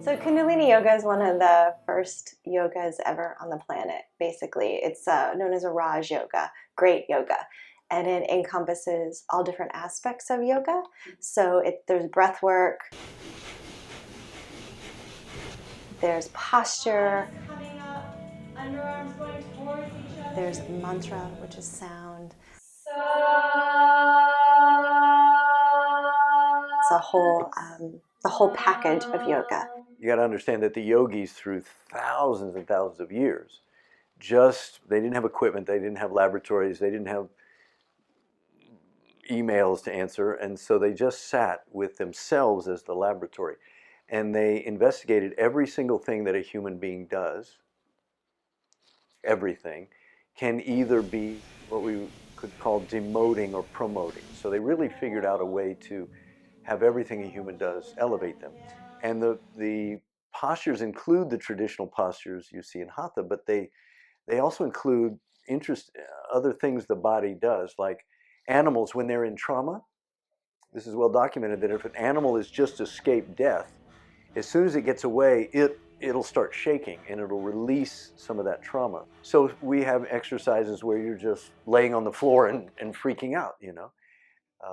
So Kundalini Yoga is one of the first yogas ever on the planet, basically. It's known as a Raj Yoga, great yoga. And it encompasses all different aspects of yoga. So there's breath work, there's posture, underarms going towards each other. There's mantra, which is sound. It's the whole package of yoga. You got to understand that the yogis, through thousands and thousands of years, they didn't have equipment, they didn't have laboratories, they didn't have emails to answer, and so they just sat with themselves as the laboratory. And they investigated every single thing that a human being does. Everything can either be what we could call demoting or promoting. So they really figured out a way to have everything a human does elevate them. And the postures include the traditional postures you see in Hatha, but they also include other things the body does, like animals when they're in trauma. This is well documented that if an animal has just escaped death, as soon as it gets away, it'll start shaking and it'll release some of that trauma. So we have exercises where you're just laying on the floor and freaking out, you know.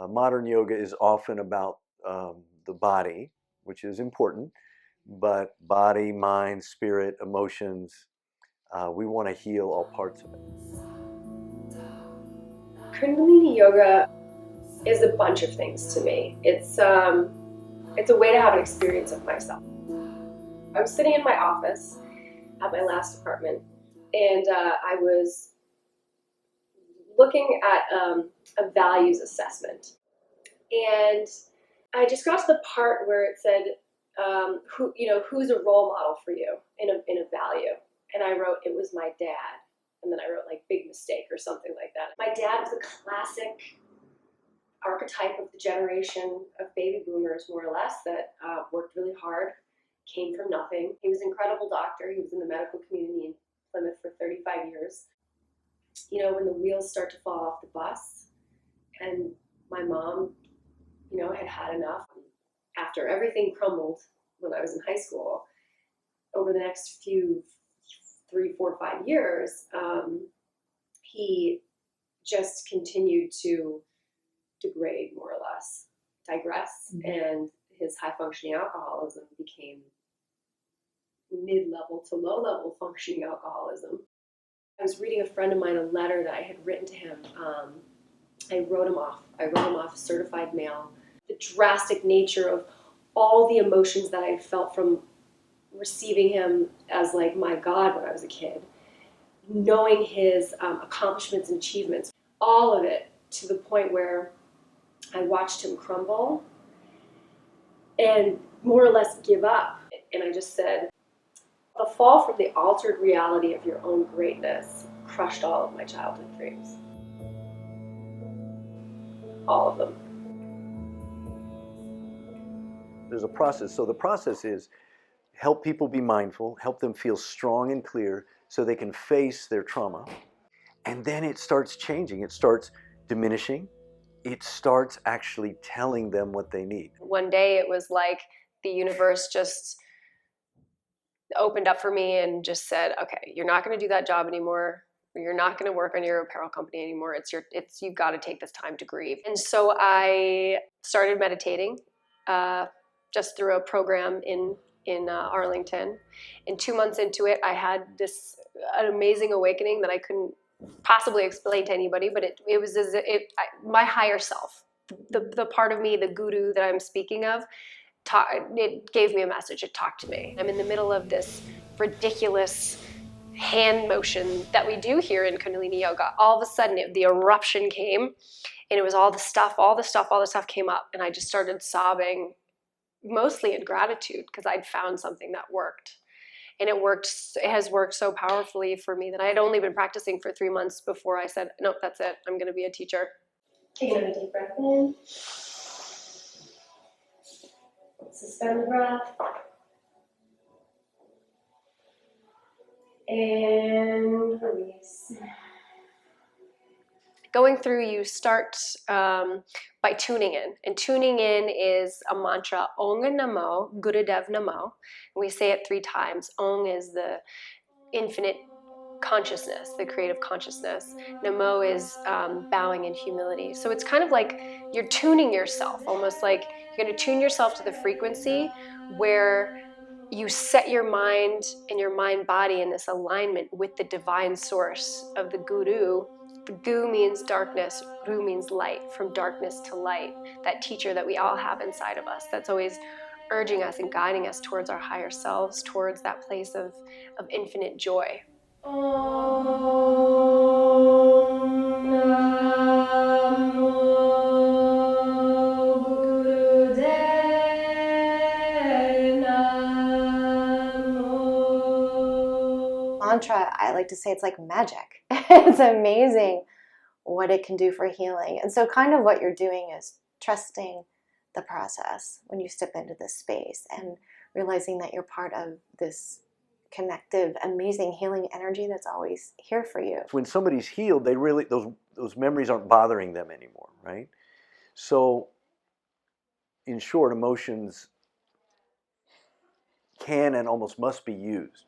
Modern yoga is often about the body, which is important, but body, mind, spirit, emotions, we want to heal all parts of it. Kundalini Yoga is a bunch of things to me. It's a way to have an experience of myself. I was sitting in my office at my last apartment, and I was looking at a values assessment. And I just got to the part where it said, who's a role model for you in a value? And I wrote, it was my dad. And then I wrote like big mistake or something like that. My dad was a classic archetype of the generation of baby boomers, more or less, that worked really hard, came from nothing. He was an incredible doctor. He was in the medical community in Plymouth for 35 years. You know, when the wheels start to fall off the bus, and my mom, had had enough. After everything crumbled when I was in high school, over the next 3, 4, 5 years, he just continued to degrade, more or less, digress, and his high-functioning alcoholism became mid-level to low-level functioning alcoholism. I was reading a friend of mine a letter that I had written to him. I wrote him off, certified mail. The drastic nature of all the emotions that I felt from receiving him as like my God when I was a kid, knowing his accomplishments and achievements, all of it, to the point where I watched him crumble and more or less give up. And I just said, the fall from the altered reality of your own greatness crushed all of my childhood dreams. All of them. There's a process. So the process is help people be mindful, help them feel strong and clear so they can face their trauma. And then it starts changing. It starts diminishing. It starts actually telling them what they need. One day it was like the universe just opened up for me and just said, okay, you're not going to do that job anymore. You're not going to work on your apparel company anymore. You've got to take this time to grieve. And so I started meditating just through a program in Arlington. And 2 months into it, I had an amazing awakening that I couldn't possibly explain to anybody, but it was my higher self, the part of me, the guru that I'm speaking of, it gave me a message. It talked to me. I'm in the middle of this ridiculous hand motion that we do here in Kundalini Yoga. All of a sudden, the eruption came, and it was all the stuff came up, and I just started sobbing, mostly in gratitude, because I'd found something that worked. And it has worked so powerfully for me that I had only been practicing for 3 months before I said, nope, that's it. I'm going to be a teacher. Take another deep breath in. Suspend the breath. And release. going through, you start by tuning in. And tuning in is a mantra, Ong Namo, Gurudev Namo. We say it 3 times. Ong is the infinite consciousness, the creative consciousness. Namo is bowing in humility. So it's kind of like you're tuning yourself, almost like you're going to tune yourself to the frequency where you set your mind and your mind body in this alignment with the divine source of the Guru. The Gu means darkness, Ru means light, from darkness to light. That teacher that we all have inside of us that's always urging us and guiding us towards our higher selves, towards that place of infinite joy. Mantra, I like to say it's like magic. It's amazing what it can do for healing. And so kind of what you're doing is trusting the process when you step into this space and realizing that you're part of this connective, amazing healing energy that's always here for you. When somebody's healed, they really, those memories aren't bothering them anymore, right? So, in short, emotions can and almost must be used.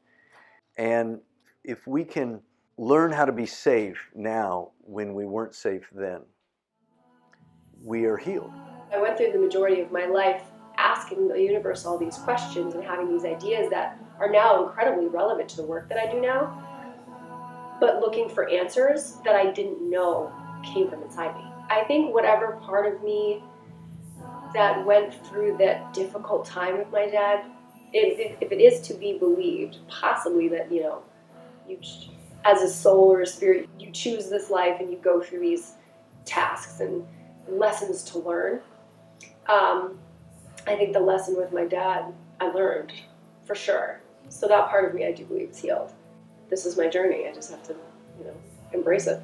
And if we can learn how to be safe now when we weren't safe then, we are healed. I went through the majority of my life asking the universe all these questions and having these ideas that are now incredibly relevant to the work that I do now, but looking for answers that I didn't know came from inside me. I think whatever part of me that went through that difficult time with my dad, if it is to be believed, possibly that, you know, you as a soul or a spirit, you choose this life and you go through these tasks and lessons to learn. I think the lesson with my dad, I learned for sure. So that part of me, I do believe, is healed. This is my journey. I just have to, you know, embrace it.